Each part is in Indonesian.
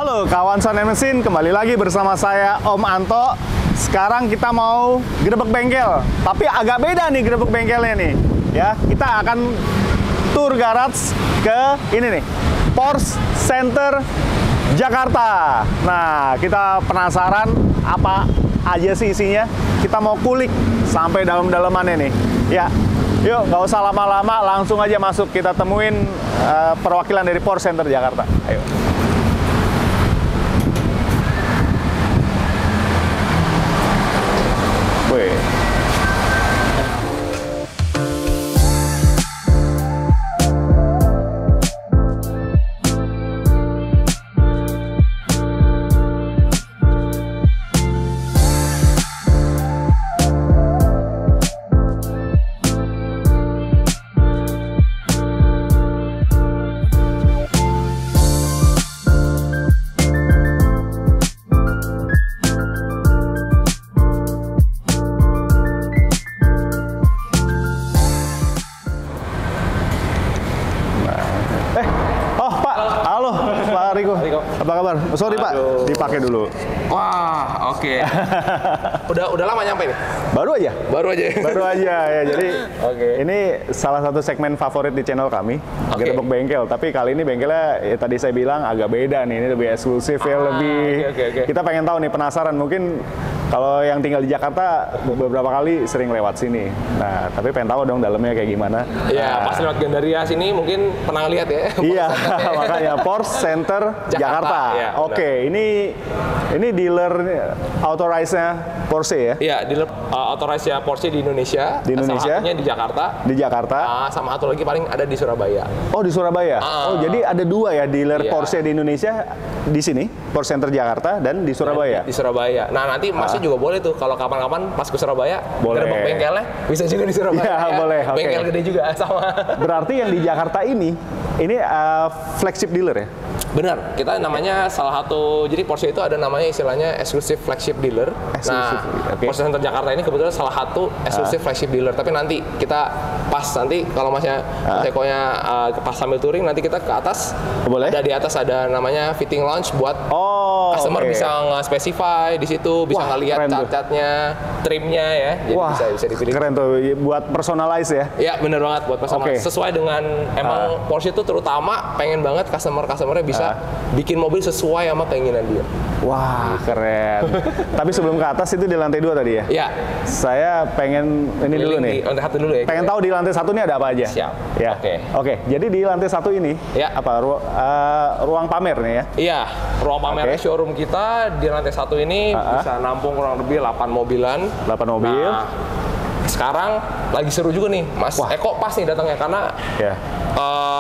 Halo kawan Sound & Mesin, kembali lagi bersama saya Om Anto. Sekarang kita mau grebek bengkel, tapi agak beda nih grebek bengkelnya nih. Ya, kita akan tur garage ke ini nih, Porsche Center Jakarta. Nah, kita penasaran apa aja sih isinya. Kita mau kulik sampai dalam-dalamannya nih. Ya, yuk nggak usah lama-lama, langsung aja masuk. Kita temuin perwakilan dari Porsche Center Jakarta. Ayo. Wih. Apa kabar? Sorry Pak, dipakai dulu. Wah, oke. Udah lama nyampe nih? Baru aja. Baru aja. Baru aja ya. Jadi ini salah satu segmen favorit di channel kami, grebek bengkel. Tapi kali ini bengkelnya ya, tadi saya bilang agak beda nih. Ini lebih eksklusif ya, lebih. Kita pengen tahu nih, penasaran. Mungkin kalau yang tinggal di Jakarta beberapa kali sering lewat sini. Nah, tapi pengen tahu dong dalamnya kayak gimana. Iya, pas lewat Gandaria sini mungkin pernah lihat ya. Iya, makanya Porsche Center Jakarta. Ya, Oke, ini dealer authorized-nya Porsche ya? Iya, dealer authorized-nya Porsche di Indonesia. Di Indonesia? Salah satunya di Jakarta. Di Jakarta. Sama satu lagi paling ada di Surabaya. Oh, di Surabaya. Oh, jadi ada dua ya dealer Porsche di Indonesia di sini, Porsche Center Jakarta dan di Surabaya. Di Surabaya. Nah, nanti Masnya juga boleh tuh kalau kapan-kapan pas ke Surabaya, grebek bengkelnya bisa juga di Surabaya. Iya, boleh. Bengkel gede juga sama. Berarti yang di Jakarta ini flagship dealer ya? Benar, kita namanya salah satu, jadi Porsche itu ada namanya istilahnya exclusive flagship dealer. Porsche Center Jakarta ini kebetulan salah satu exclusive flagship dealer. Tapi nanti kita pas nanti kalau Masnya Tekonya pas sambil touring, nanti kita ke atas. Boleh? Ada di atas ada namanya fitting lounge buat customer bisa nge-specify di situ, bisa ngelihat cat-catnya, trimnya ya. Jadi bisa dipilih. Keren tuh, buat personalize ya? Iya, bener banget buat personalize. Sesuai dengan emang Porsche itu terutama pengen banget customer-customernya bisa bikin mobil sesuai sama keinginan dia. Wah, keren. Tapi sebelum ke atas itu di lantai 2 tadi ya? Iya. Saya pengen ini dulu nih. Lantai 1 dulu ya. Pengen tahu di lantai 1 ini ada apa aja? Siap. Ya. Oke. Jadi di lantai 1 ini apa ruang pamer nih ya? Iya, ruang pamernya showroom kita di lantai 1 ini bisa nampung kurang lebih 8 mobilan. 8 mobil. Nah, sekarang lagi seru juga nih, Mas Eko pas nih datangnya karena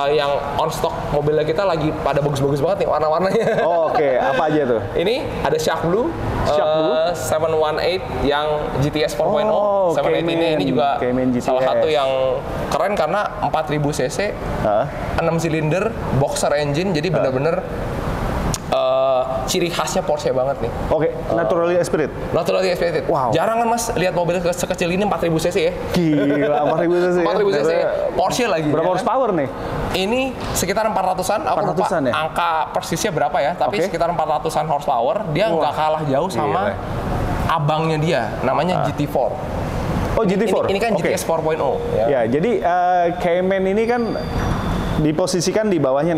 yang on stock mobilnya kita lagi pada bagus-bagus banget nih warna-warnanya. Oke, apa aja tuh? Ini ada Shark Blue, 718 yang GTS 4.0. 718 ini juga salah satu yang keren karena 4000 cc, 6 silinder, boxer engine, jadi bener-bener ciri khasnya Porsche banget nih. Oke, naturally aspirated. Naturally aspirated. Wow. Jarang kan Mas lihat mobil sekecil ini 4000 cc ya. Gila, 4000 cc. 4000 cc. Porsche lagi. Berapa horsepower nih? Ini sekitar 400-an. Aku lupa angka persisnya berapa ya, tapi sekitar 400-an horsepower. Dia nggak kalah jauh sama abangnya dia, namanya GT4. Oh, GT4. Ini kan GTS 4.0 ya. Jadi Cayman ini kan diposisikan di bawahnya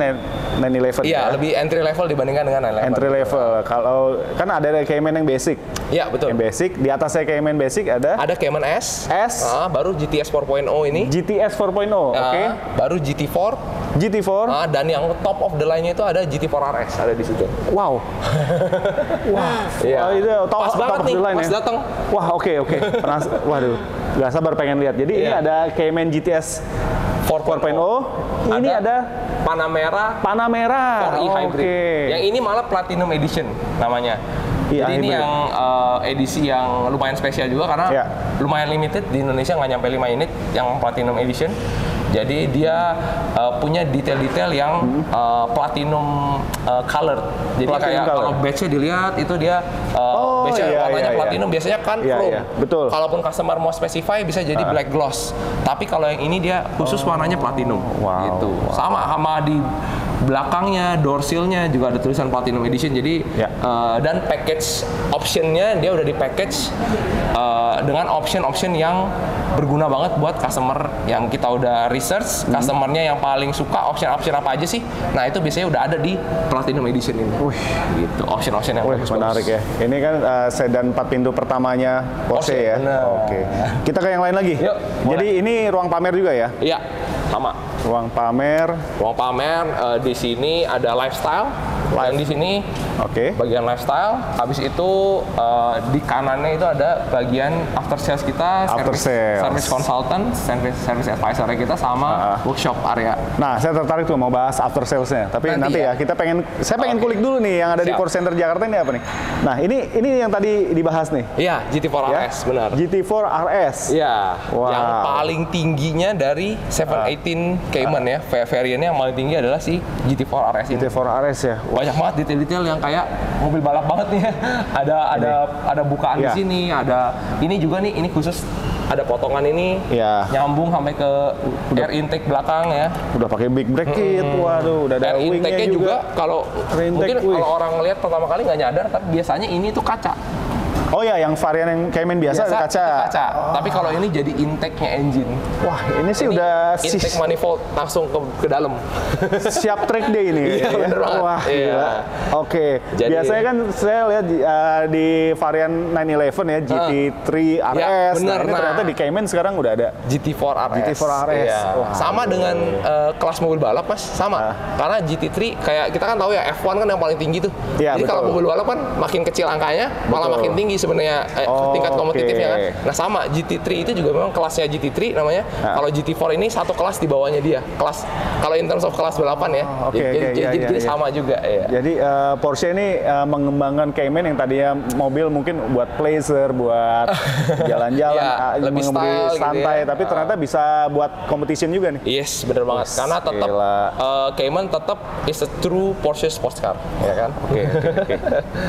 911. Iya, lebih entry level dibandingkan dengan 911. Entry level. Kalau kan ada Cayman yang basic. Iya, betul. Yang basic, di atasnya Cayman basic ada Cayman S. Baru GTS 4.0 ini. GTS 4.0, oke. Baru GT4. Dan yang top of the line-nya itu ada GT4 RS, ada di situ. Wow. Wah. Iya. Itu pas banget nih, Mas datang. Wah, oke. Waduh, nggak sabar pengen lihat. Jadi ini ada Cayman GTS 4.0. Ini ada Panamera 4e Hybrid. Yang ini malah Platinum Edition namanya. Jadi ini yang edisi yang lumayan spesial juga karena lumayan limited, di Indonesia nggak nyampe 5 unit yang Platinum Edition. Jadi dia punya detail-detail yang platinum colored. Jadi kayak kalau badge-nya dilihat itu dia badge-nya warnanya platinum, biasanya kan chrome. Betul. Kalaupun customer mau specify bisa jadi black gloss. Tapi kalau yang ini dia khusus warnanya platinum. Gitu. Sama di belakangnya, door seal-nya juga ada tulisan Platinum Edition. Jadi dan package option-nya dia udah di package dengan option-option yang berguna banget buat customer yang kita udah research, customernya yang paling suka option-option apa aja sih. Nah, itu biasanya udah ada di Platinum Edition ini. Gitu, option-option yang menarik ya. Ini kan sedan 4 pintu pertamanya Porsche ya. Oke. Kita ke yang lain lagi. Yuk, jadi ini ruang pamer juga ya? Iya, sama. Ruang pamer. Ruang pamer di sini ada lifestyle. Yang di sini bagian lifestyle. Habis itu di kanannya itu ada bagian after sales kita, service consultant, service advisor kita sama workshop area. Nah, saya tertarik tuh mau bahas after salesnya. Tapi nanti ya saya pengen kulik dulu nih yang ada di Porsche Center Jakarta ini apa nih. Nah, ini yang tadi dibahas nih. Iya, GT4 RS, benar. GT4 RS. Iya. Yang paling tingginya dari 718 Cayman ya. Variannya yang paling tinggi adalah si GT4 RS ini. GT4 RS ya. Banyak banget detail-detail yang kayak mobil balap banget nih ya. Ada bukaan di sini, ada ini juga nih, ini khusus ada potongan ini nyambung sampai ke air intake belakang ya. Udah pakai big brake kit, waduh, udah ada air intake-nya juga. Kalau mungkin kalau orang ngelihat pertama kali nggak nyadar, tapi biasanya ini tuh kaca. Oh ya, yang varian yang Cayman biasa kaca. Tapi kalau ini jadi intake-nya engine. Wah, ini sih udah intake manifold langsung ke dalam. Siap track day ini. Iya, bener banget. Wah, oke. Biasanya kan saya lihat di varian 911 ya, GT3 RS. Bener, ini ternyata di Cayman sekarang udah ada GT4 RS. GT4 RS. Sama dengan kelas mobil balap, Mas. Sama. Karena GT3 kayak kita kan tahu ya, F1 kan yang paling tinggi tuh. Jadi kalau mobil balap kan makin kecil angkanya, malah makin tinggi sebenarnya tingkat kompetitifnya kan. Nah, sama GT3 itu juga memang kelasnya GT3 namanya. Kalau GT4 ini satu kelas di bawahnya dia. Kelas kalau in terms of kelas balapan ya. Jadi sama juga ya. Jadi Porsche ini mengembangkan Cayman yang tadinya mobil mungkin buat pleasure, buat jalan-jalan, lebih style santai, gitu ya. Tapi ternyata bisa buat competition juga nih. Yes, bener banget. Karena tetap Cayman tetap is a true Porsche sports car, ya kan? Oke.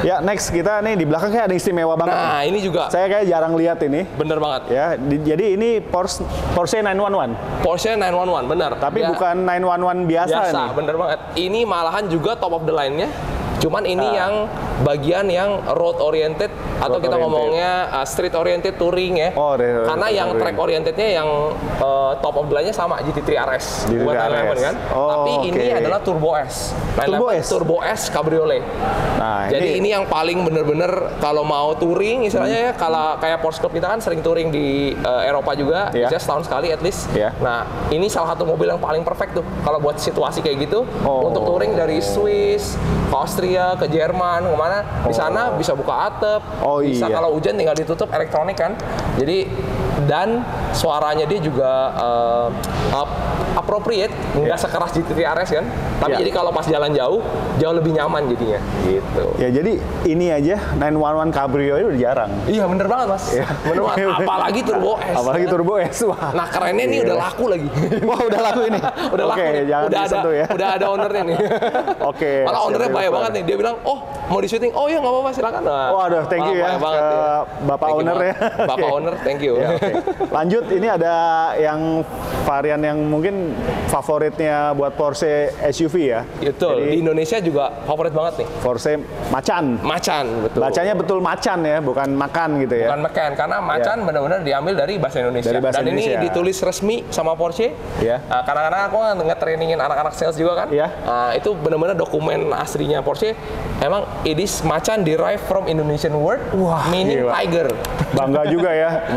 Ya, next kita nih di belakang kayak ada istimewa banget. Nah, ini juga. Saya kayak jarang lihat ini. Bener banget. Ya, jadi ini Porsche 911. Porsche 911, bener. Tapi bukan 911 biasa nih. Bener banget. Ini malahan juga top of the line-nya. Cuman ini yang bagian yang road oriented atau kita ngomongnya street oriented touring ya. Karena yang track orientednya yang top of the line-nya sama GT3 RS buat 911 kan. Tapi ini adalah Turbo S. Turbo S Cabriolet. Nah, jadi ini yang paling bener-bener kalau mau touring istilahnya ya, kalau kayak Porsche Club kita kan sering touring di Eropa juga, biasanya setahun sekali at least. Nah, ini salah satu mobil yang paling perfect tuh kalau buat situasi kayak gitu untuk touring dari Swiss ke Austria, ke Jerman, kemana di sana bisa buka atap, bisa kalau hujan tinggal ditutup elektronik kan. Jadi dan suaranya dia juga appropriate, nggak sekeras GT3 RS kan. Tapi jadi kalau pas jalan jauh lebih nyaman jadinya. Gitu. Ya jadi ini aja 911 Cabrio itu udah jarang. Iya bener banget Mas. Bener banget. Apalagi Turbo S. Apalagi Turbo S. Wah. Nah kerennya nih udah laku lagi. Wah udah laku ini. Udah laku nih. Udah ada ownernya nih. Malah ownernya baik banget nih. Dia bilang, mau di syuting? Oh iya nggak apa-apa silakan. Waduh, thank you ya ke Bapak owner ya. Bapak owner, thank you. Lanjut, ini ada yang varian yang mungkin favoritnya buat Porsche SUV ya. Betul. Di Indonesia juga favorit banget nih. Porsche Macan. Betul. Bacanya betul Macan ya, bukan makan gitu ya. Bukan makan, karena Macan benar-benar diambil dari bahasa Indonesia. Ini ditulis resmi sama Porsche. Kadang-kadang aku nge-trainingin anak-anak sales juga kan. Itu benar-benar dokumen aslinya Porsche. Emang it is Macan derived from Indonesian word, meaning tiger. Bangga juga ya,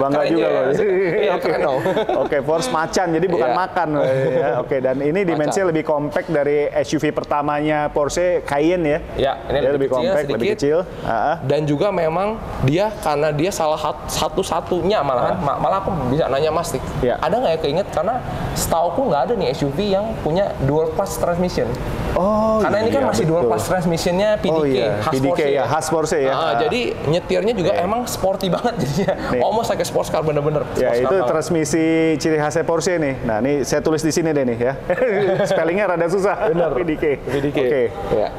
loh. Oke, Porsche Macan, jadi bukan makan. Oke, dan ini dimensinya lebih compact dari SUV pertamanya Porsche Cayenne ya. Ini lebih compact, lebih kecil. Dan juga memang karena dia salah satu-satunya malah aku bisa nanya Mas, ada nggak ya keinget, karena setauku nggak ada nih SUV yang punya dual clutch transmission. Karena ini kan masih dual clutch transmissionnya PDK, khas Porsche ya. Jadi nyetirnya juga emang sporty banget jadinya. Almost kayak sports car bener-bener. Ya itu transmisi ciri khasnya Porsche nih. Nah ini saya tulis di sini deh nih ya. Spellingnya rada susah. Bener. PDK.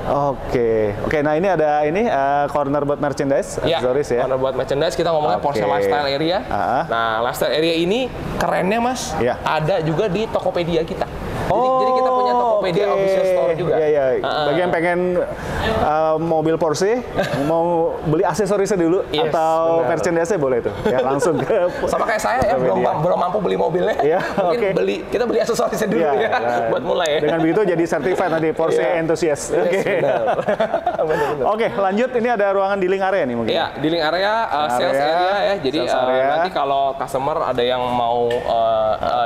Oke. Nah ini ada corner buat merchandise, aksesoris ya. Corner buat merchandise, kita ngomongnya Porsche Lifestyle Area. Nah Lifestyle Area ini kerennya Mas, ada juga di Tokopedia kita. Jadi kita punya Tokopedia official store juga. Iya. Bagi yang pengen mobil Porsche, mau beli aksesorisnya dulu atau merchandise-nya boleh tuh. Ya langsung ke sama kayak saya ya, belum mampu beli mobilnya. Mungkin kita beli aksesorisnya dulu buat mulai ya. Dengan begitu jadi certified nanti Porsche enthusiast. Oke, lanjut. Ini ada ruangan dealing area nih mungkin. Iya, dealing area, sales area ya. Jadi nanti kalau customer ada yang mau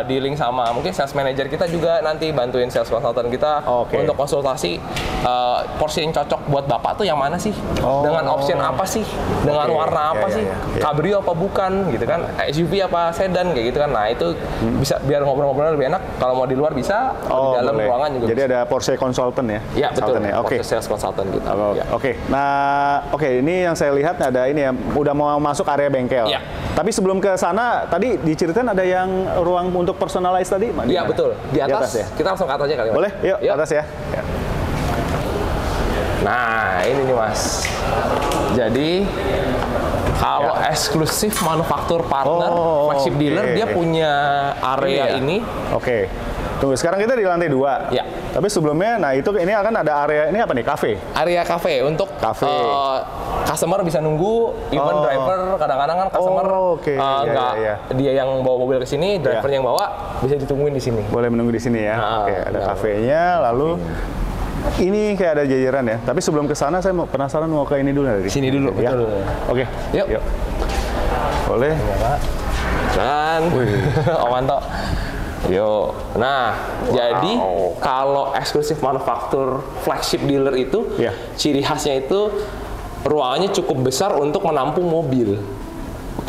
dealing sama mungkin sales manager kita juga nanti bantuin sales consultant kita untuk konsultasi Porsche yang cocok buat Bapak tuh yang mana sih? Dengan option apa sih? Dengan warna apa sih? Cabrio apa bukan gitu kan? SUV apa sedan kayak gitu kan. Nah, itu bisa biar ngobrol-ngobrol lebih enak. Kalau mau di luar bisa, di dalam ruangan juga. Jadi ada Porsche consultant ya? Iya, betul. Porsche sales consultant gitu. Ini yang saya lihat ada ini ya, udah mau masuk area bengkel. Iya. Tapi sebelum ke sana, tadi diceritain ada yang ruang untuk personalize tadi? Iya, betul. Di atas ya? Kita langsung ke atas aja kali. Boleh? Yuk, atas ya. Nah, ini nih Mas. Jadi kalau eksklusif manufaktur partner, flagship dealer, dia punya area ini. Tunggu, sekarang kita di lantai 2. Ya. Tapi sebelumnya, nah itu ini akan ada area, ini apa nih, cafe? Area cafe untuk customer bisa nunggu, even driver kadang-kadang kan customer dia yang bawa mobil ke sini, driver yang bawa bisa ditungguin di sini. Boleh menunggu di sini ya. Ada kafenya, lalu ini kayak ada jajaran ya. Tapi sebelum ke sana saya penasaran mau ke ini dulu dari sini dulu. Betul. Oke. Yuk. Boleh. Dan Om Anto. Yo, nah jadi kalau eksklusif manufaktur flagship dealer itu ciri khasnya itu ruangannya cukup besar untuk menampung mobil.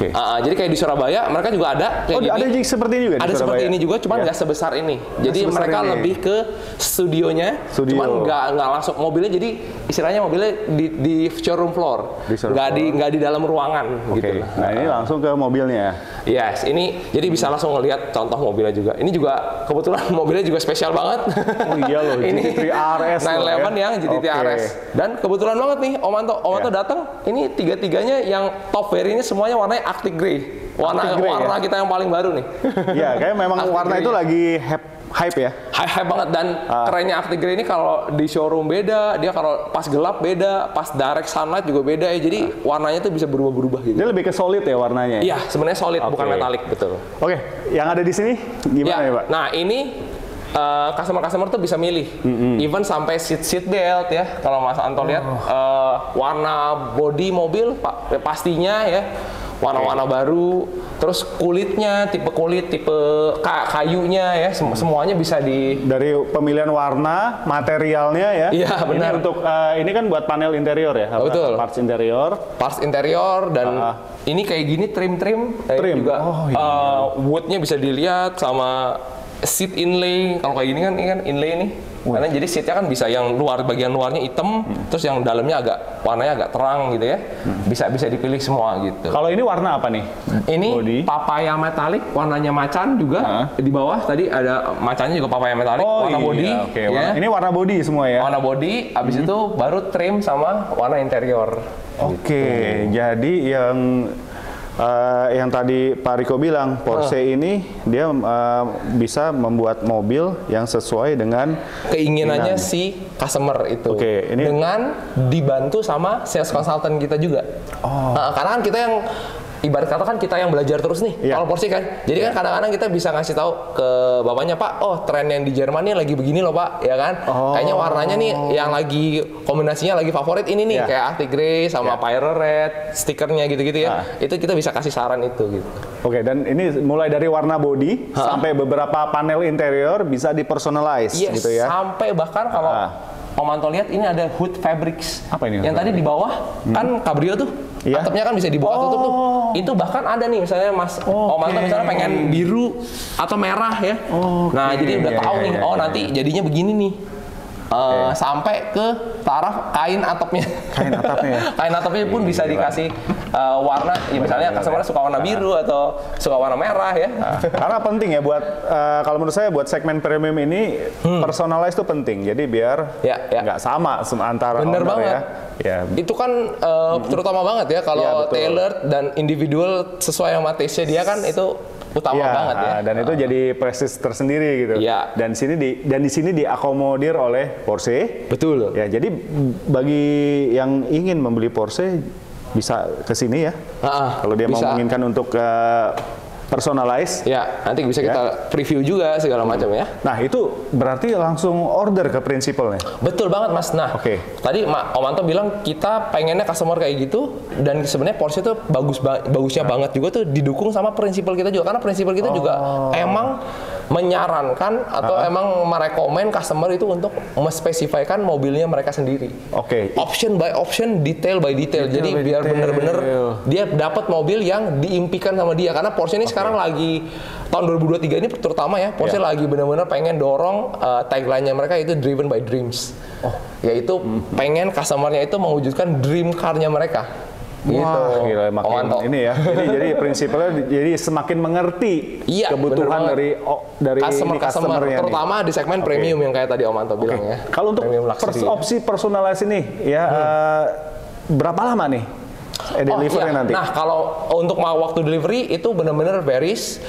Jadi kayak di Surabaya mereka juga ada kayak ada seperti ini juga di Surabaya. Seperti ini juga, cuman nggak sebesar ini. Jadi mereka lebih ke studionya, cuman nggak langsung mobilnya. Jadi istilahnya mobilnya di showroom floor, nggak di dalam ruangan gitu. Nah ini langsung ke mobilnya. Yes, ini jadi bisa langsung ngelihat contoh mobilnya juga. Ini juga kebetulan mobilnya juga spesial banget. Oh iya loh, GT3 RS 911 yang GT3 RS. Dan kebetulan banget nih Om Anto datang, ini tiga-tiganya yang top variantnya semuanya warnanya Arctic Grey. Warna kita yang paling baru nih. Iya, kayak memang warna itu lagi hype ya. Hype banget, dan kerennya Arctic Grey ini kalau di showroom beda, dia kalau pas gelap beda, pas direct sunlight juga beda ya. Jadi warnanya tuh bisa berubah-berubah gitu. Dia lebih ke solid ya warnanya. Iya, sebenarnya solid, bukan metalik, betul. Yang ada di sini gimana ya, Pak? Nah, ini customer tuh bisa milih, even sampai seat belt ya. Kalau Mas Anto lihat warna bodi mobil pastinya ya warna-warna baru, terus kulitnya, tipe kulit, tipe kayunya ya, semuanya bisa dari pemilihan warna, materialnya ya. Iya, benar. Ini untuk ini kan buat panel interior ya, betul. Parts interior dan ini kayak gini trim juga. Woodnya bisa dilihat sama seat inlay. Kalau kayak gini kan ini kan inlay nih. Karena jadi seatnya kan bisa yang bagian luarnya hitam, terus yang dalamnya warnanya agak terang gitu ya. Bisa dipilih semua gitu. Kalau ini warna apa nih? Ini papaya metalik, warnanya macan juga. Di bawah tadi ada macannya juga papaya metalik, warna body. Ini warna body semua ya. Warna body, abis itu baru trim sama warna interior. Jadi yang tadi Pak Riko bilang, Porsche ini dia bisa membuat mobil yang sesuai dengan keinginannya si customer itu. Dengan dibantu sama sales consultant kita juga. Karena kan kita yang ibarat kata kan kita yang belajar terus nih kalau Porsche kan. Jadi kan kadang-kadang kita bisa ngasih tahu ke bapaknya, Pak, tren yang di Jerman nih lagi begini loh Pak, ya kan? Kayaknya warnanya nih yang lagi kombinasinya lagi favorit ini nih, kayak Arctic Grey sama Pirate Red, stikernya gitu-gitu ya. Itu kita bisa kasih saran itu gitu. Dan ini mulai dari warna body sampai beberapa panel interior bisa dipersonalize gitu ya. Sampai bahkan kalau Om Anto lihat ini ada hood fabrics. Apa ini? Yang tadi di bawah kan Cabrio tuh. Atapnya kan bisa dibuka tutup tuh. Itu bahkan ada nih misalnya Mas Om Anto misalnya pengen biru atau merah ya. Nah, jadi udah tahu nih, nanti jadinya begini nih. Sampai ke taraf kain atapnya. Kain atapnya pun bisa dikasih warna, ya misalnya customer suka warna biru atau suka warna merah ya. Karena penting ya buat kalau menurut saya buat segmen premium ini personalize itu penting. Jadi biar nggak sama antara bener owner banget. Itu kan terutama banget ya kalau tailored dan individual sesuai sama taste-nya dia kan itu utama banget ya. Dan itu jadi prestis tersendiri gitu. Iya. Dan di sini diakomodir oleh Porsche. Betul. Ya, jadi bagi yang ingin membeli Porsche bisa ke sini ya. Kalau dia mau menginginkan untuk personalize. Ya, nanti bisa kita preview juga segala macam ya. Nah, itu berarti langsung order ke prinsipalnya. Betul banget, Mas. Nah, tadi Om Anto bilang kita pengennya customer kayak gitu, dan sebenarnya Porsche itu bagusnya banget juga tuh didukung sama prinsipal kita juga, karena prinsipal kita juga emang menyarankan atau emang merekomen customer itu untuk mespesifikasikan mobilnya mereka sendiri. Option by option, detail by detail. Jadi biar bener-bener dia dapat mobil yang diimpikan sama dia. Karena Porsche ini sekarang lagi tahun 2023 ini terutama ya, Porsche lagi bener-bener pengen dorong tagline-nya mereka itu driven by dreams. Yaitu pengen customer-nya itu mewujudkan dream car-nya mereka. Wah, gila, makin ini ya. Jadi prinsipnya jadi semakin mengerti kebutuhan dari customer-nya, terutama di segmen premium yang kayak tadi Om Anto bilang ya. Kalau untuk opsi personalize ini ya berapa lama nih delivery nanti? Nah, kalau untuk waktu delivery itu benar-benar varies,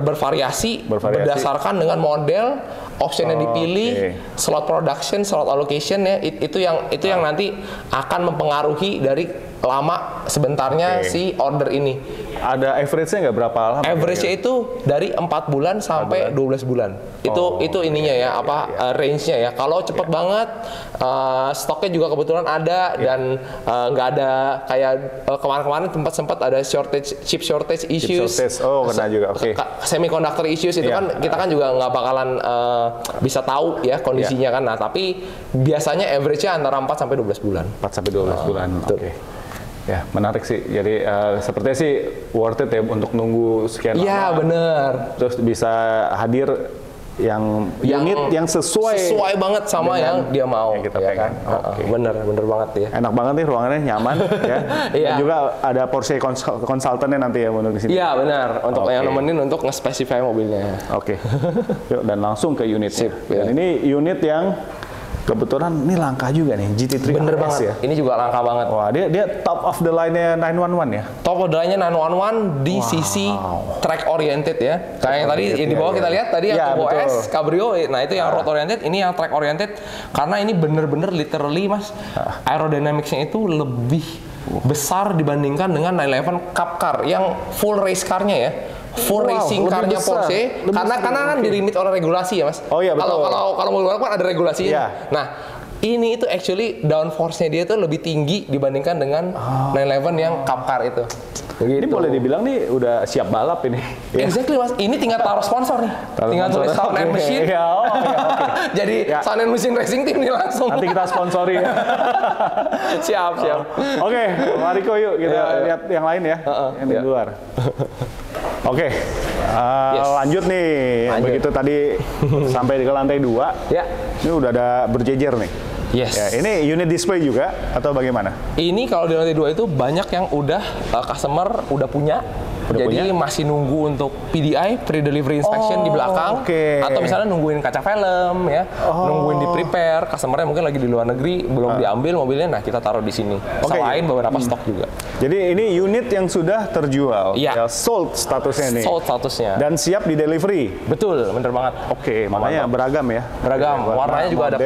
bervariasi berdasarkan dengan model, option yang dipilih, slot production, slot allocation ya, itu yang nanti akan mempengaruhi dari lama sebentarnya si order ini. Ada average-nya nggak berapa lama? Average-nya itu dari 4 bulan sampai 12 bulan. Itu ininya ya, range-nya ya. Kalau cepat banget, stoknya juga kebetulan ada dan nggak ada kayak kemarin-kemarin sempat ada chip shortage issues. Kena juga. Semiconductor issues itu kan kita kan juga nggak bakalan bisa tahu ya kondisinya kan. Nah, tapi biasanya average-nya antara 4 sampai 12 bulan. 4 sampai 12 bulan. Ya, menarik sih. Jadi sepertinya sih worth it ya untuk nunggu sekian lama. Iya, bener. Terus bisa hadir yang unit yang sesuai banget sama yang dia mau. Yang kita pengen. Bener banget ya. Enak banget nih ruangannya, nyaman ya. Dan juga ada Porsche konsultannya nanti ya untuk di sini. Iya, benar. Untuk yang nemenin untuk nge-specify mobilnya. Yuk, dan langsung ke unit. Dan ini unit yang kebetulan ini langka juga nih, GT3 bener RS banget ya. Ini juga langka banget. Wah, dia top of the line-nya 911 ya. Top of the line-nya 911 di sisi track oriented ya. Kayak yang tadi di bawah kita lihat tadi yang Turbo S, Cabrio, nah itu yang road oriented, ini yang track oriented karena ini bener-bener literally Mas, aerodynamics-nya itu lebih besar dibandingkan dengan 911 Cup Car yang full race car-nya ya. Full racing car-nya Porsche karena kan dilimit oleh regulasi ya Mas. Kalau mobil balap kan ada regulasinya. Nah, ini itu actually downforce-nya dia tuh lebih tinggi dibandingkan dengan 911 yang Cup Car itu. Ini boleh dibilang nih udah siap balap ini. Exactly Mas, ini tinggal taruh sponsor nih. Tinggal tulis Sound and Machine. Jadi Sound and Machine Racing Team nih langsung. Nanti kita sponsori ya. Siap. Oke, Mariko yuk kita lihat yang lain ya. Yang di luar. Lanjut nih. Begitu tadi sampai ke lantai 2. Ini udah ada berjejer nih. Ini unit display juga atau bagaimana? Ini kalau di lantai 2 itu banyak yang udah customer udah punya. Jadi masih nunggu untuk PDI, pre-delivery inspection di belakang, atau misalnya nungguin kaca film ya, nungguin di prepare. Customernya mungkin lagi di luar negeri, belum diambil mobilnya, nah kita taruh di sini. Selain beberapa stok juga. Jadi ini unit yang sudah terjual, sold statusnya nih. Sold statusnya. Dan siap di delivery. Betul, bener banget. Makanya beragam ya. Beragam. Warnanya juga ada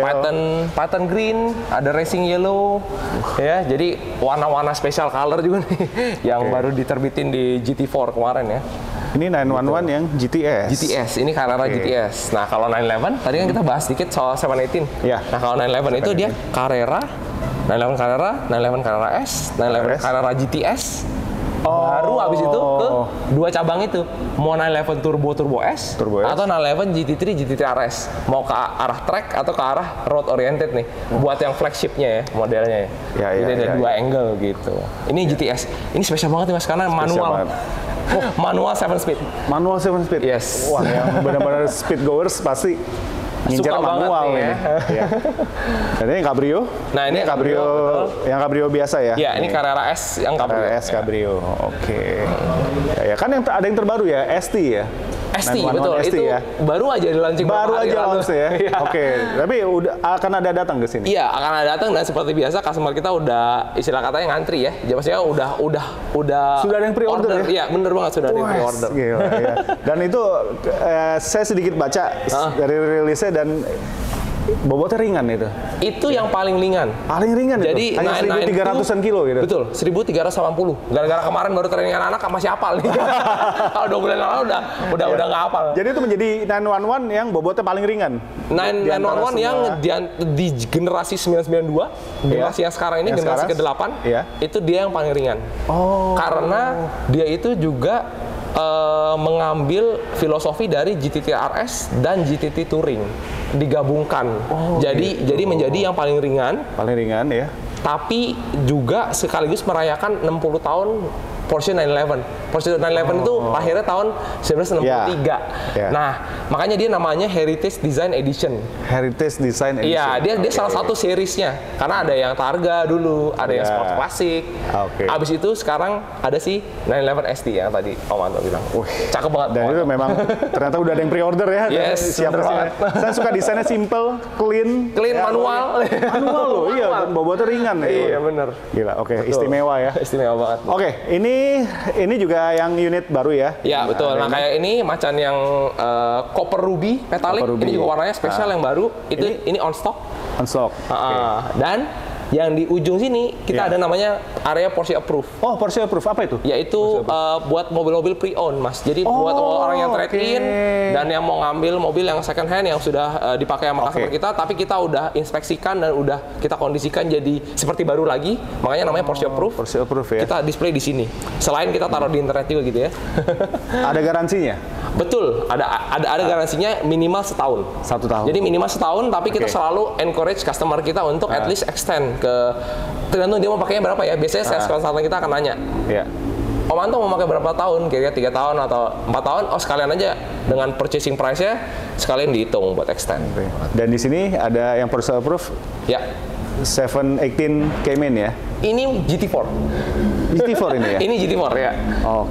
pattern green, ada racing yellow, ya. Jadi warna-warna special color juga nih, yang baru diterbitin di GT4 kemarin ya. Ini 911 yang GTS. GTS, ini Carrera GTS. Nah, kalau 911 tadi kan kita bahas sedikit soal 718. Nah, kalau 911 itu dia Carrera, 911 Carrera, 911 Carrera S, 911 Carrera GTS. Baru habis itu ke 2 cabang itu. Mau 911 Turbo S, atau 911 GT3 RS. Mau ke arah track atau ke arah road oriented nih. Buat yang flagshipnya ya, modelnya ya. Jadi ada 2 angle gitu. Ini GTS. Ini spesial banget nih Mas, karena manual. Manual 7 speed. Manual 7 speed? Yes. Wah, yang benar-benar speed goers pasti ngincer manual nih. Dan ini Cabrio. Nah, ini Cabrio yang Cabrio biasa ya. Iya, ini Carrera S yang Cabrio. Carrera S Cabrio. Ya kan yang ada yang terbaru ya, ST ya. ST, betul. ST, itu ya? baru aja di launching. Baru aja launch ya? Iya. Oke, tapi udah akan ada datang ke sini? Iya, akan ada datang, dan seperti biasa customer kita udah, istilah katanya ngantri ya. Jadi maksudnya udah sudah ada yang pre-order ya? Iya, bener banget, sudah ada yang pre-order. Gila, ya. Dan itu saya sedikit baca dari rilisnya, dan bobotnya ringan itu. Itu yang paling ringan. Paling ringan jadi, itu? Hanya 1.300-an kilo gitu? Betul, 1.380. Gara-gara kemarin baru training anak-anak masih hafal nih. Kalau 2 bulan lalu udah nggak hafal. Jadi itu menjadi 911 yang bobotnya paling ringan? 911 yang di generasi 992, generasi yang sekarang ini, generasi ke-8, itu dia yang paling ringan. Karena dia itu juga mengambil filosofi dari GTT RS dan GTT Touring digabungkan. Jadi menjadi yang paling ringan. Paling ringan ya. Tapi juga sekaligus merayakan 60 tahun Porsche 911. Porsche 911 itu lahirnya tahun 1963. Nah, makanya dia namanya Heritage Design Edition. Heritage Design Edition. Iya, dia salah satu seriesnya. Karena ada yang Targa dulu, ada yang Sport Classic. Abis itu sekarang ada si 911 ST yang tadi Om Anto bilang. Cakep banget. Dan itu memang ternyata udah ada yang pre-order ya. Yes, siap banget. Saya suka desainnya simple, clean, manual. Manual loh, iya, bobotnya ringan ya. Iya, bener. Gila, oke, istimewa ya. Istimewa banget. Oke, ini juga yang unit baru ya? Ya, betul. Nah, kayak ini macan yang copper ruby metallic, ini juga warnanya spesial yang baru. Ini on stock. On stock. Dan yang di ujung sini kita ada namanya area Porsche Approved. Oh, Porsche Approved, apa itu? Yaitu buat mobil-mobil pre-owned, Mas. Jadi buat orang yang trade-in dan yang mau ngambil mobil yang second hand yang sudah dipakai sama customer kita, tapi kita udah inspeksikan dan udah kita kondisikan jadi seperti baru lagi. Makanya namanya Porsche Approved. Porsche Approved ya. Kita display di sini. Selain kita taruh di internet juga gitu ya. Ada garansinya? Betul, ada garansinya minimal setahun. 1 tahun. Jadi minimal setahun, tapi kita selalu encourage customer kita untuk at least extend ke, tergantung dia mau pakainya berapa ya. Biasanya sales consultant kita akan nanya, Om Anto mau pakai berapa tahun? Kira-kira 3 tahun atau 4 tahun? Oh, sekalian aja dengan purchasing price-nya sekalian dihitung buat extend. Dan di sini ada yang Porsche Approved? Ya. 718 Cayman ya? Ini GT4. GT4 ini ya? Ini GT4 ya.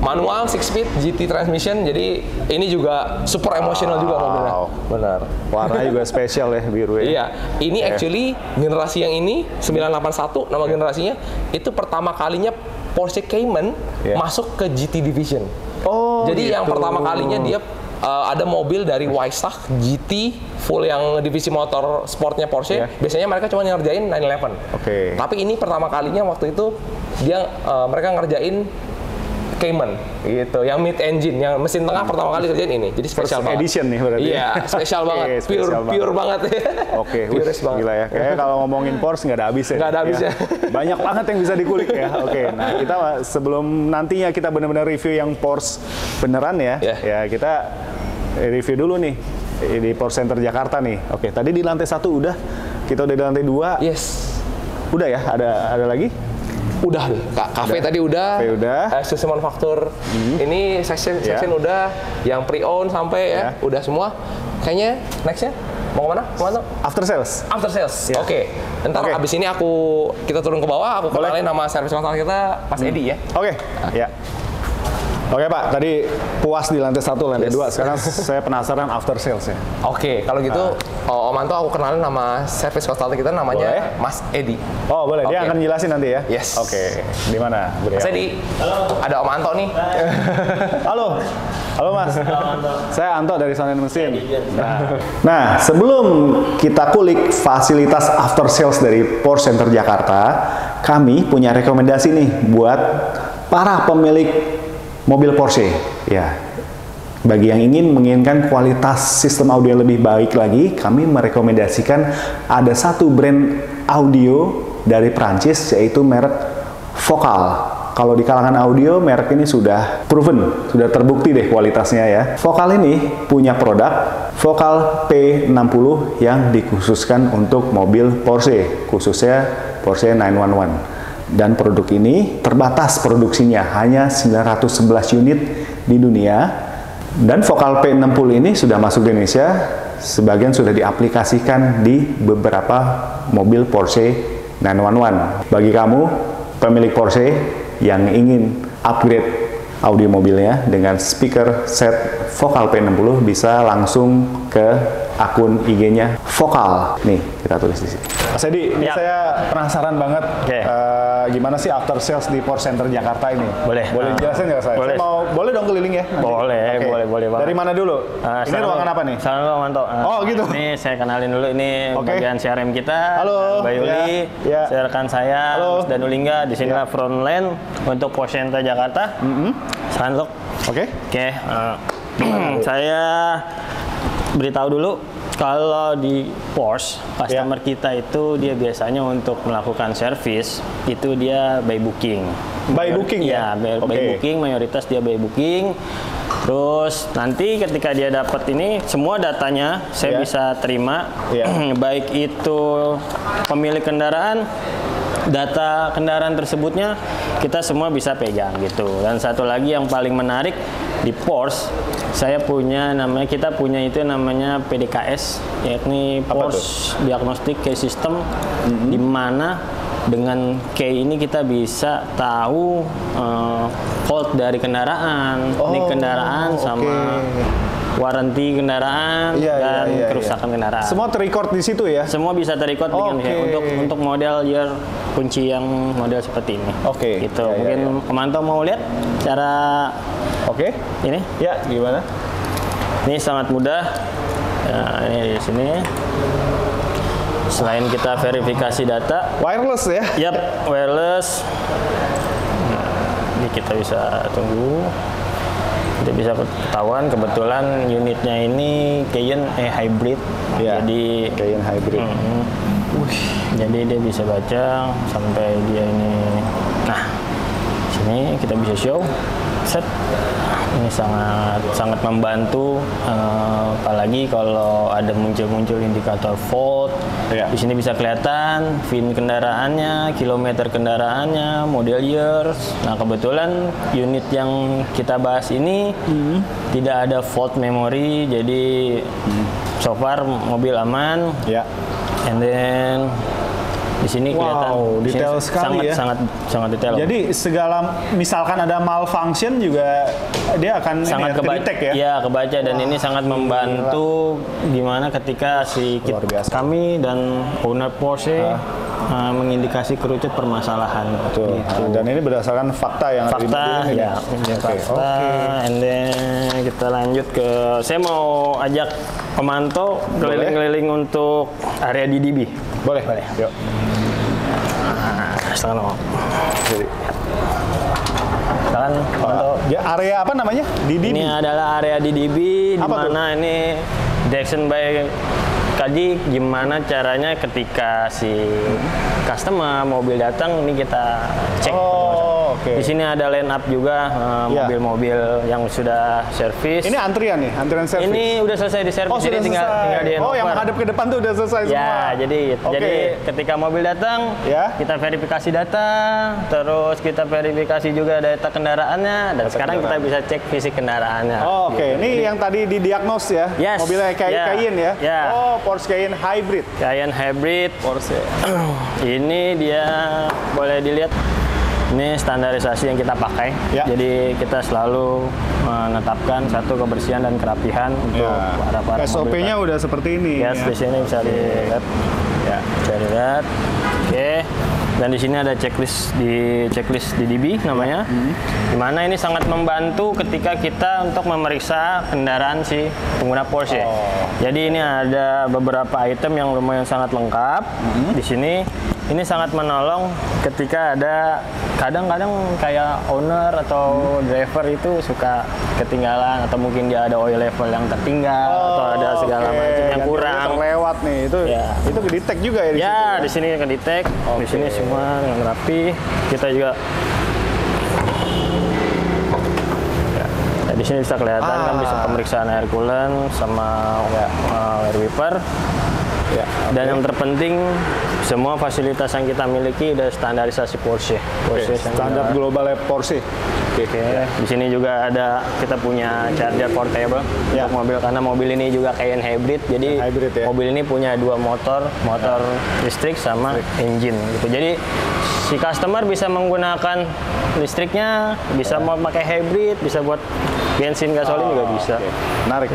Manual 6-speed GT transmission, jadi ini juga super emosional juga mobilnya. Benar. Warnanya juga spesial ya, biru ya. Iya. Ini actually generasi yang ini 981 nama generasinya, itu pertama kalinya Porsche Cayman masuk ke GT division. Jadi yang pertama kalinya dia ada mobil dari Weissach GT full yang divisi motor sportnya Porsche. Biasanya mereka cuma ngerjain 911. Tapi ini pertama kalinya waktu itu dia mereka ngerjain Cayman gitu, yang mid engine, yang mesin tengah pertama kali kerjain ini. Jadi spesial banget. Edition nih berarti. Iya, spesial banget. Pure banget. Gila ya. Kayaknya kalau ngomongin Porsche nggak ada habis ya. Nggak ada habis ya. Banyak banget yang bisa dikulik ya. Nah kita sebelum nantinya kita benar-benar review yang Porsche beneran ya, ya kita review dulu nih di Porsche Center Jakarta nih. Tadi di lantai 1 udah, kita udah di lantai 2. Yes. Udah ya, ada lagi? Udah nih, kafe tadi udah. Susu manufaktur. Ini section udah, yang pre-owned sampai ya, udah semua. Kayaknya nextnya mau kemana? After sales. After sales. Oke. Ntar abis ini kita turun ke bawah, aku kenalin nama service konsultan kita, Mas Edi ya. Ya. Oke Pak, tadi puas di lantai 1, lantai 2. Sekarang saya penasaran after sales ya. Kalau gitu Om Anto aku kenalin nama service consultant kita, namanya Mas Edi. Oh boleh, dia akan jelasin nanti ya? Yes. Di mana? Mas Edi. Halo. Ada Om Anto nih. Halo Mas. Saya Anto dari Sound & Mesin. Nah, sebelum kita kulik fasilitas after sales dari Porsche Center Jakarta, kami punya rekomendasi nih buat para pemilik mobil Porsche, ya. Bagi yang menginginkan kualitas sistem audio yang lebih baik lagi, kami merekomendasikan ada satu brand audio dari Prancis, yaitu merek Vocal. Kalau di kalangan audio, merek ini sudah proven, sudah terbukti deh kualitasnya ya. Vocal ini punya produk Vocal P60 yang dikhususkan untuk mobil Porsche, khususnya Porsche 911. Dan produk ini terbatas produksinya, hanya 911 unit di dunia. Dan Vocal P60 ini sudah masuk di Indonesia, sebagian sudah diaplikasikan di beberapa mobil Porsche 911. Bagi kamu pemilik Porsche yang ingin upgrade audio mobilnya dengan speaker set Vokal P60 bisa langsung ke akun IG-nya Vokal. Nih, kita tulis di sini. Mas Edi, ini saya penasaran banget gimana sih after sales di Porsche Center Jakarta ini? Boleh. Boleh jelasin nggak saya? Boleh. Boleh dong keliling ya? Nanti. Boleh, boleh banget. Dari mana dulu? Ini ruangan apa nih? Salam Manto. Oh gitu. Ini saya kenalin dulu, ini bagian CRM kita. Halo. Mbak Yuli, saya rekan saya, Mas Danulingga. Di sinilah front line untuk Porsche Center Jakarta. Sanlok. Oke. Saya beritahu dulu, kalau di Porsche, customer kita itu dia biasanya untuk melakukan servis itu dia by booking. By booking ya? By booking, mayoritas dia by booking. Terus nanti ketika dia dapat ini, semua datanya saya bisa terima, baik itu pemilik kendaraan, data kendaraan tersebutnya kita semua bisa pegang gitu. Dan satu lagi yang paling menarik di Porsche, kita punya itu namanya PDKS, yakni Porsche Diagnostic Key System, di mana dengan key ini kita bisa tahu fault dari kendaraan, ini kendaraan sama waranti kendaraan dan kerusakan kendaraan. Semua terrecord di situ ya? Semua bisa terrecord dengan untuk model year kunci yang model seperti ini. Gitu. Mungkin pemantau mau lihat cara ini? Ya, gimana? Ini sangat mudah. Nah, ini di sini. Selain kita verifikasi data, wireless ya? Yap, wireless. Nah, ini kita bisa tunggu. Kita bisa ketahuan kebetulan unitnya ini Cayenne hybrid. Jadi Cayenne hybrid. Jadi dia bisa baca sampai dia ini. Nah, sini kita bisa show. Set. Ini sangat membantu, apalagi kalau ada muncul indikator fault. Di sini bisa kelihatan VIN kendaraannya, kilometer kendaraannya, model years. Nah, kebetulan unit yang kita bahas ini tidak ada fault memory, jadi so far mobil aman. And then di sini kelihatan detail sekali sangat detail. Jadi segala misalkan ada malfunction juga dia akan sangat kebaca ya? Ya, kebaca dan ini sangat membantu gimana ketika kami dan owner Porsche mengindikasi kerucut permasalahan. Gitu. Dan ini berdasarkan fakta yang ada di mobil ini. Fakta. And then kita lanjut ke, saya mau ajak pemantau keliling-keliling untuk area DDB. Boleh. Yuk. Silakan. Area apa namanya? DDB. Ini adalah area DDB di mana ini direction by Kaji, gimana caranya ketika si customer mobil datang ini kita cek. Di sini ada line up juga mobil-mobil yang sudah servis. Ini antrian servis. Ini udah selesai di servis, jadi tinggal di handover. Yang menghadap ke depan tuh udah selesai semua. Jadi ketika mobil datang, kita verifikasi data, terus kita verifikasi juga data kendaraannya, dan sekarang kita bisa cek fisik kendaraannya. Ini yang tadi didiagnos ya? Mobilnya Cayenne ya? Porsche Cayenne hybrid. Cayenne hybrid Porsche. Ini dia boleh dilihat. Ini standarisasi yang kita pakai. Jadi kita selalu menetapkan satu kebersihan dan kerapihan untuk para SOP-nya udah seperti ini. Di sini bisa dilihat. Bisa dilihat. Dan di sini ada checklist DDB namanya. Di mana ini sangat membantu ketika kita untuk memeriksa kendaraan si pengguna Porsche. Jadi ini ada beberapa item yang lumayan sangat lengkap. Di sini ini sangat menolong ketika ada kadang-kadang kayak owner atau driver itu suka ketinggalan, atau mungkin dia ada oil level yang tertinggal atau ada segala macam yang kurang. Terlewat nih itu ke-detect juga ya di situ. Di sini ke-detect. Di sini semua dengan rapi. Kita juga di sini bisa kelihatan kan bisa pemeriksaan air coolant sama air wiper. Ya, Dan yang terpenting semua fasilitas yang kita miliki udah standarisasi Porsche. Standar globalnya Porsche. Oke. Di sini juga ada kita punya charger portable untuk mobil karena mobil ini juga Cayenne hybrid. Jadi mobil ini punya dua motor listrik sama engine gitu. Jadi si customer bisa menggunakan listriknya, bisa mau pakai hybrid, bisa buat bensin gasolin juga bisa. Menarik.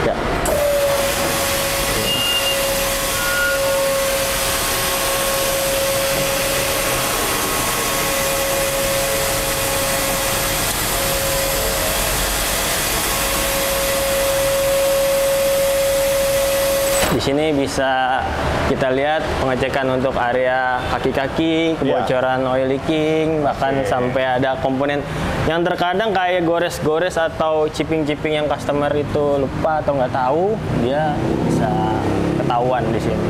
Ya. Di sini bisa kita lihat pengecekan untuk area kaki-kaki, kebocoran oil leaking, bahkan sampai ada komponen yang terkadang kayak gores-gores atau chipping-chipping yang customer itu lupa atau nggak tahu, dia bisa ketahuan di sini.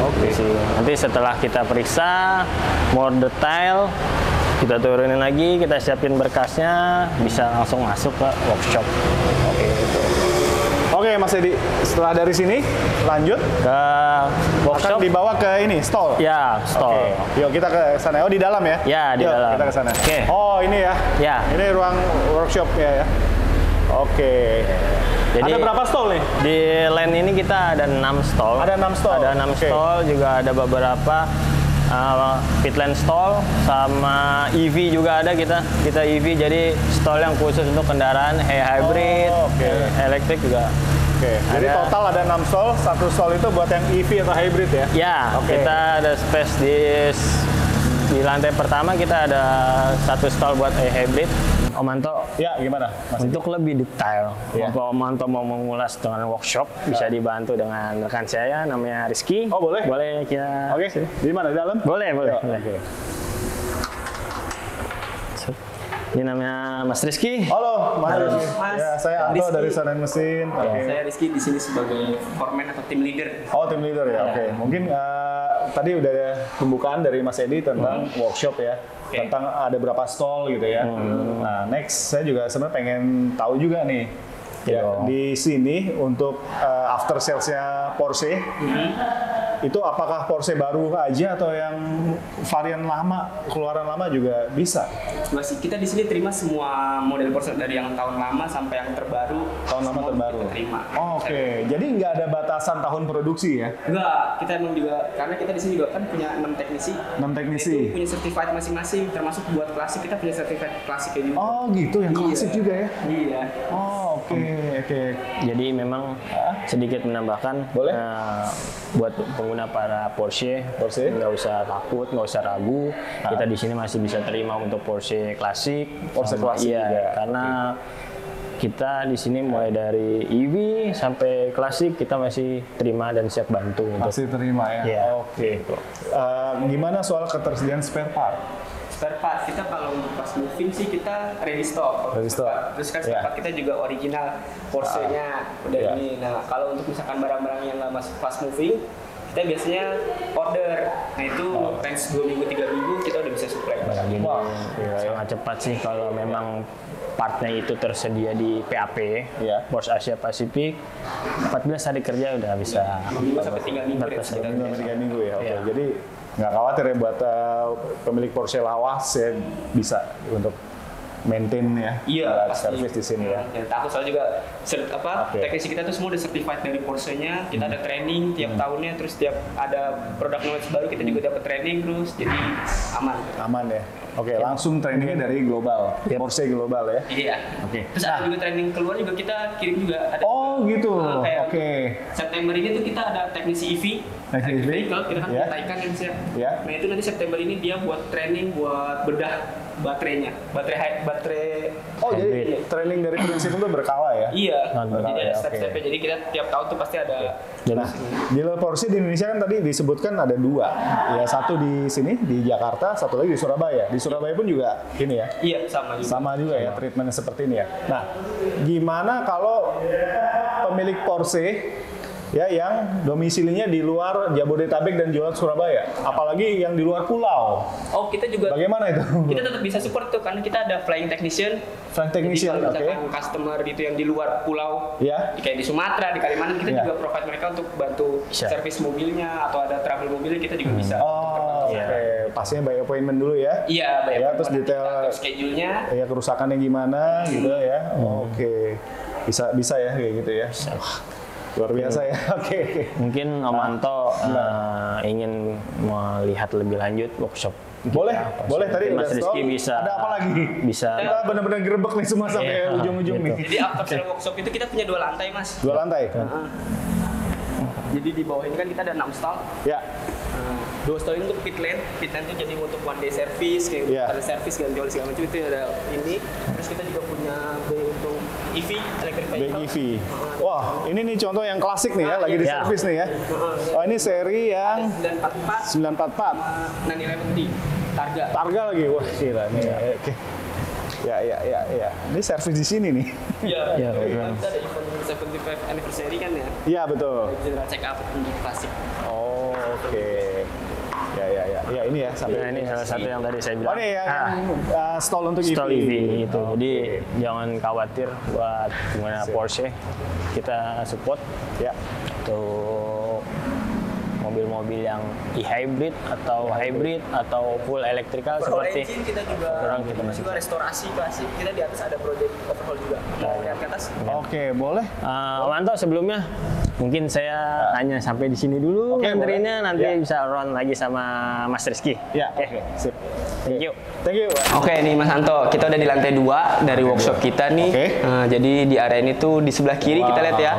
Oke. Nanti setelah kita periksa more detail, kita turunin lagi, kita siapin berkasnya, bisa langsung masuk ke workshop. Oke, gitu. Oke, Mas Edi, setelah dari sini lanjut Ke workshop. akan dibawa ke ini stall. Ya, stall. Yuk kita ke sana. Oh, di dalam ya? Ya, di Yuk, dalam. kita ke sana. Oke. Oh, ini ya. Ya. Ini ruang workshop ya. Oke. Jadi ada berapa stall nih? di land ini kita ada 6 stall. Ada 6 stall. Ada 6 stall, juga ada beberapa pitland stall sama EV juga ada kita EV, jadi stall yang khusus untuk kendaraan hybrid, elektrik juga. Jadi total ada 6 stall, satu stall itu buat yang EV atau hybrid ya? Ya, kita ada space di lantai pertama, kita ada satu stall buat hybrid. Om Anto, ya gimana? Untuk lebih detail, kalau Om Anto mau mengulas dengan workshop, bisa dibantu dengan rekan saya, namanya Rizky. Oh, boleh? Boleh kita. Oke, di mana? Di dalam? Boleh. Oke. Ini namanya Mas Rizky. Halo, Mas. Ya, saya Anto Rizky. dari Sanen Mesin. Saya Rizky di sini sebagai foreman atau team leader. Oh, tim leader ya. Oke. Mungkin tadi udah ada pembukaan dari Mas Edi tentang workshop ya. Tentang ada berapa stall gitu ya. Nah, next saya juga sebenarnya pengen tahu juga nih. Ya, di sini untuk after sales-nya Porsche. Itu apakah Porsche baru aja atau yang varian lama, keluaran lama juga bisa? Masih kita di sini terima semua model Porsche dari yang tahun lama sampai yang terbaru. Tahun lama terbaru. Kita terima. Oh, oke. Jadi nggak ada batasan tahun produksi ya? Enggak, kita emang juga karena kita di sini juga kan punya 6 teknisi. 6 teknisi. Itu punya certified masing-masing, termasuk buat klasik kita punya certified klasik juga. Oh, gitu, yang klasik juga ya? Iya. Oh, oke. Jadi memang sedikit menambahkan, boleh? Buat pengguna para Porsche nggak usah takut, nggak usah ragu. Kita di sini masih bisa terima untuk Porsche klasik. Klasik iya, juga. karena kita di sini mulai dari EV sampai klasik kita masih terima dan siap bantu. Masih terima ya? Iya. Oke. Gimana soal ketersediaan spare part? Spare part kita kalau untuk pas moving sih kita ready stock. Terus kan spare part kita juga original Porsche-nya udah ini. Nah, kalau untuk misalkan barang-barang yang nggak masuk fast moving, kita biasanya order. Nah, itu range 2 minggu 3 minggu kita udah bisa supply. Jadi sangat cepat sih kalau memang partnya itu tersedia di PAP, Porsche Asia Pacific, 14 hari kerja udah bisa. 2 minggu sampai 3 minggu. 3 minggu ya. Oke. Jadi nggak khawatir ya buat pemilik Porsche lawas ya, bisa untuk maintain ya, service di sini ya. Dan takut soalnya juga teknisi kita tuh semua udah certified dari Porsche-nya. Kita ada training tiap tahunnya, terus tiap ada produk knowledge baru kita juga dapat training terus, jadi aman. Aman ya. Oke, langsung trainingnya dari global, Porsche global ya. Iya. Oke. Terus ada juga training keluar juga kita kirim juga. Ada oh gitu. Oke. September ini tuh kita ada teknisi EV. Vehicle, kita kan punya Taycan yang siap. Nah itu nanti September ini dia buat training buat bedah baterainya, baterai. Oh jadi training dari prinsip itu berkala ya? Iya. Jadi ada step-stepnya. Jadi kita tiap tahun tuh pasti ada. Nah, dealer Porsche di Indonesia kan tadi disebutkan ada 2. Ya, satu di sini di Jakarta, satu lagi di Surabaya. Di Surabaya pun juga ini ya? Iya, sama juga. Sama juga ya, treatmentnya seperti ini ya. Nah, gimana kalau pemilik Porsche ya yang domisilinya di luar Jabodetabek dan jualan Surabaya, apalagi yang di luar pulau. Oh, kita juga. Bagaimana itu? Kita tetap bisa support tuh karena kita ada flying technician. Flying technician, oke. Okay. Customer itu yang di luar pulau, kayak di Sumatera, di Kalimantan, kita juga provide mereka untuk bantu servis mobilnya atau ada travel mobilnya kita juga bisa. Oh, oke. Pastinya by appointment dulu ya. Iya, by appointment. Terus detail schedule-nya. Ya, kerusakannya gimana gitu ya. Oke. Bisa ya kayak gitu ya. Wah, luar biasa ya. Oke. Mungkin Om Anto ingin melihat lebih lanjut workshop. Boleh tadi Mas Rizky bisa. Ada apa lagi? Bisa. Kita benar-benar gerebek nih semua sampai ujung-ujung gitu. nih. Jadi after sale workshop itu kita punya 2 lantai, Mas. 2 lantai. Jadi di bawah ini kan kita ada 6 stall. Ya. 2 stall ini untuk pit lane itu jadi untuk one day service, kayak ada service ganti oli segala macam itu ada ini. Terus kita juga punya bay untuk EV, electric vehicle. Bay EV. Wah, ini nih contoh yang klasik nih ya, lagi di service nih ya. Oh, ini seri yang 944. 911D. Targa lagi. Wah, gila nih. Oke. Ya. Ini servis di sini nih. Iya. Kita ada event 75 anniversary kan ya. Iya, betul. General check up untuk klasik. Oh, oke. Ya ini ya sampai. Nah, ini salah satu yang tadi saya bilang. Oh, ini yang stall untuk stall EV itu. Oh, jadi jangan khawatir buat gimana Porsche. Kita support ya untuk mobil-mobil yang e-hybrid atau hybrid atau full elektrikal seperti engine kita juga masih restorasi klasik. Kita di atas ada project overhaul juga. Mau lihat ke atas? Oke, boleh. Om Anto, sebelumnya mungkin saya hanya sampai di sini dulu nganterinnya, nanti bisa run lagi sama Mas Rizky. Ya, oke. Sip. Thank you. Oke, nih Mas Anto, kita udah di lantai 2 dari workshop kita nih. Jadi di area ini tuh di sebelah kiri kita lihat ya.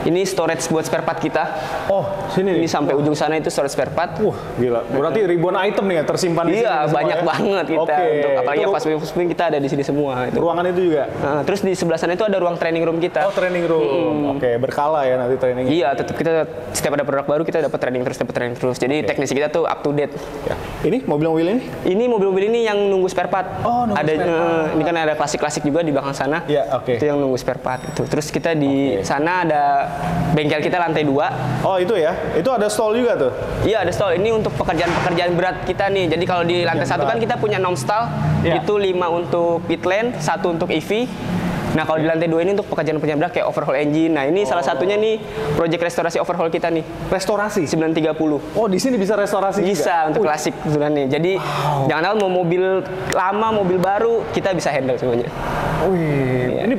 Ini storage buat spare part kita. Oh, sini. Ini sampai ujung sana itu storage spare part. Gila. Berarti ribuan item nih ya tersimpan di sini. Iya, banyak banget kita. Untuk apalagi yang fast moving kita ada di sini semua. Ruangan itu juga. Terus di sebelah sana itu ada ruang training room kita. Oh, training room. Oke, berkala ya nanti training. Iya, tetap kita setiap ada produk baru kita dapat training terus. Jadi teknisi kita tuh up to date. Ya. Ini mobil-mobil ini? Ini mobil-mobil ini yang nunggu spare part. Oh, nunggu spare part. Ini kan ada klasik-klasik juga di belakang sana. Iya, oke. Itu yang nunggu spare part itu. Terus kita di sana ada bengkel kita lantai 2. Oh, itu ya. Itu ada stall juga tuh. Iya, ada stall. Ini untuk pekerjaan-pekerjaan berat kita nih. Jadi kalau di lantai 1 kan kita punya 6 stall. Itu 5 untuk pit lane, 1 untuk EV. Nah, kalau di lantai 2 ini untuk pekerjaan-pekerjaan berat kayak overhaul engine. Nah, ini salah satunya nih project restorasi overhaul kita nih. Restorasi 930. Oh, di sini bisa restorasi bisa juga? Untuk klasik sebenarnya. Jadi jangan tahu mau mobil lama, mobil baru, kita bisa handle semuanya. Wih,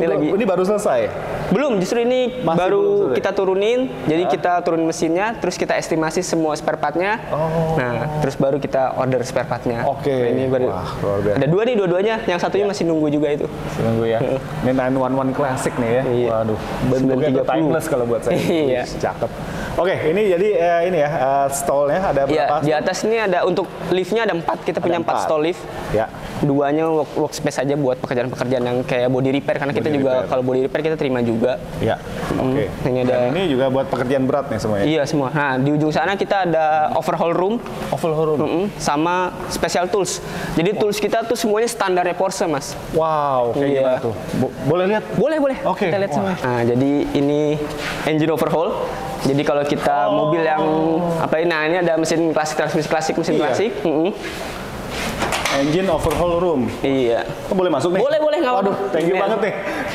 ini baru selesai? Belum, justru ini baru kita turunin. Jadi kita turunin mesinnya, terus kita estimasi semua spare part-nya. Nah, terus baru kita order spare part-nya. Oke. Nah, ini baru. Wah, luar biasa. Ada 2 nih dua-duanya, yang satunya masih nunggu juga itu. Nunggu ya. Ini 911 klasik nih ya. Iya. Waduh, bentuknya timeless kalau buat saya. Iya. Cakep. Oke, ini jadi ini ya stall-nya ada berapa? Iya, di atas ini ada untuk lift-nya ada 4. Kita punya 4 stall lift. Ya. 2-nya workspace aja buat pekerjaan-pekerjaan yang kayak body repair karena kita juga kalau body repair kita terima juga. Ya. Oke. Ini juga buat pekerjaan berat nih semuanya. Iya, semua. Nah, di ujung sana kita ada overhaul room. Overhaul room. Sama special tools. Jadi tools kita tuh semuanya standarnya Porsche, Mas. Wow, kayak gimana tuh? Boleh lihat? Boleh. Oke. Kita lihat semua. Nah, jadi ini engine overhaul. Jadi kalau kita mobil yang ini ada mesin klasik, transmisi klasik, mesin klasik. Engine overhaul room. Iya. Boleh masuk nih? Boleh, nggak apa-apa. Waduh, thank you banget nih.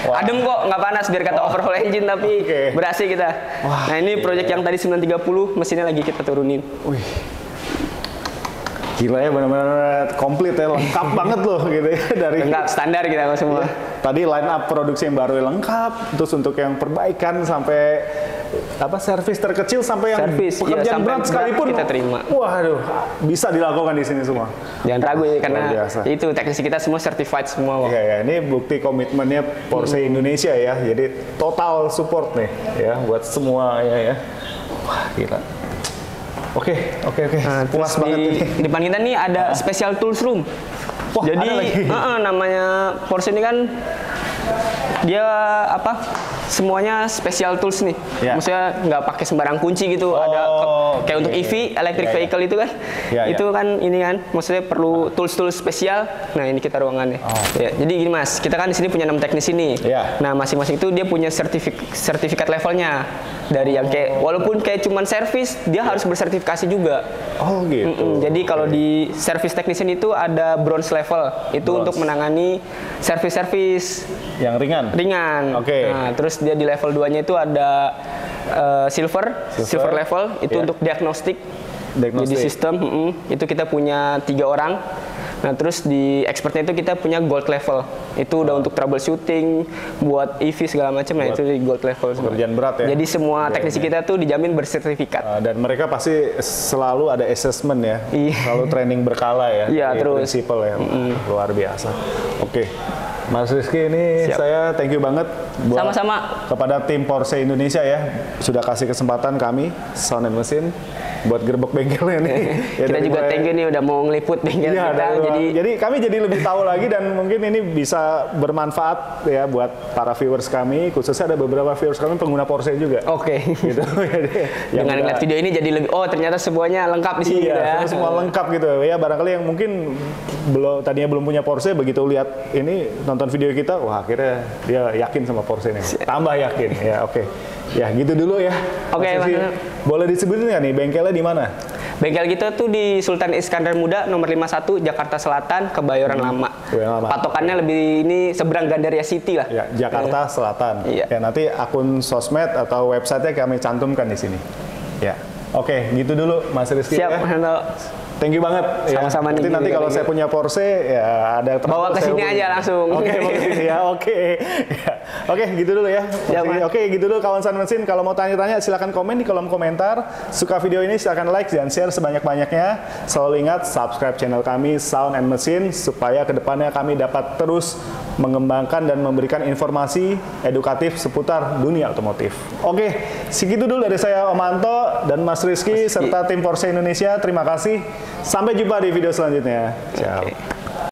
Wah. Adem kok, nggak panas biar kata overhaul engine tapi berhasil kita. Nah, ini project yang tadi 930, mesinnya lagi kita turunin. Wih. Gila ya, benar-benar komplit ya, lengkap banget loh gitu ya dari lengkap standar kita semua. Tadi line up produksi yang baru lengkap, terus untuk yang perbaikan sampai servis terkecil sampai yang pekerjaan berat sekalipun kita terima. Waduh, bisa dilakukan di sini semua. Jangan ragu ya karena itu teknisi kita semua certified semua. Iya, ini bukti komitmennya Porsche Indonesia ya. Jadi total support nih ya buat semua ya. Wah, gila. Oke. Nah, puas banget ini. Di depan kita nih ada special tools room. Wah, jadi namanya Porsche ini kan dia semuanya special tools nih. Maksudnya nggak pakai sembarang kunci gitu. Ada kayak untuk EV, electric vehicle itu kan. Itu kan ini kan, maksudnya perlu tools-tools spesial. Nah, ini kita ruangannya. Jadi gini Mas, kita kan di sini punya 6 teknisi nih. Nah, masing-masing itu dia punya sertifikat levelnya. Dari yang kayak walaupun kayak cuman servis, dia harus bersertifikasi juga. Oh gitu. Jadi kalau di service technician itu ada bronze level. Itu untuk menangani servis-servis yang ringan. Nah, terus dia di level 2-nya itu ada silver level itu untuk diagnostik. Jadi sistem itu kita punya 3 orang. Nah, terus di expertnya itu kita punya gold level. Itu udah untuk troubleshooting, buat EV segala macam. Nah, itu di gold level. Pekerjaan berat ya. Jadi semua teknisi kita tuh dijamin bersertifikat. Dan mereka pasti selalu ada assessment ya. Selalu training berkala ya. Iya, terus. Prinsipal ya. Luar biasa. Oke. Mas Rizky, ini saya thank you banget buat sama-sama kepada tim Porsche Indonesia ya, sudah kasih kesempatan kami Sound and Machine buat gerbek bengkelnya nih. Kita juga thank you nih udah mau ngeliput bengkel kita. Jadi kami jadi lebih tahu lagi dan mungkin ini bisa bermanfaat ya buat para viewers kami, khususnya ada beberapa viewers kami pengguna Porsche juga. Gitu. Dengan ngeliat video ini jadi lebih seternyata semuanya lengkap di sini ya. Semua lengkap gitu ya. Barangkali yang mungkin tadinya belum punya Porsche, begitu lihat ini nonton video kita, wah akhirnya dia yakin sama Porsche ini. Tambah yakin ya. Ya gitu dulu ya. Boleh disebutin nggak nih bengkelnya di mana? Bengkel kita tuh di Sultan Iskandar Muda nomor 51 Jakarta Selatan, Kebayoran Lama. Patokannya lebih ini seberang Gandaria City lah. Ya, Jakarta Selatan. Ya, nanti akun sosmed atau websitenya kami cantumkan di sini. Ya. Oke, gitu dulu Mas Rizky. Siap, ya. Thank you banget. Sama-sama nih. Nanti kalau saya punya Porsche ya ada bawa ke sini aja langsung. Oke, gitu dulu ya. Oke, gitu dulu kawan Sound Mesin. Kalau mau tanya-tanya silakan komen di kolom komentar. Suka video ini silakan like dan share sebanyak-banyaknya. Selalu ingat subscribe channel kami Sound and Machine supaya kedepannya kami dapat terus mengembangkan dan memberikan informasi edukatif seputar dunia otomotif. Oke, segitu dulu dari saya Om Anto dan Mas Rizky serta tim Porsche Indonesia. Terima kasih. Sampai jumpa di video selanjutnya. Ciao.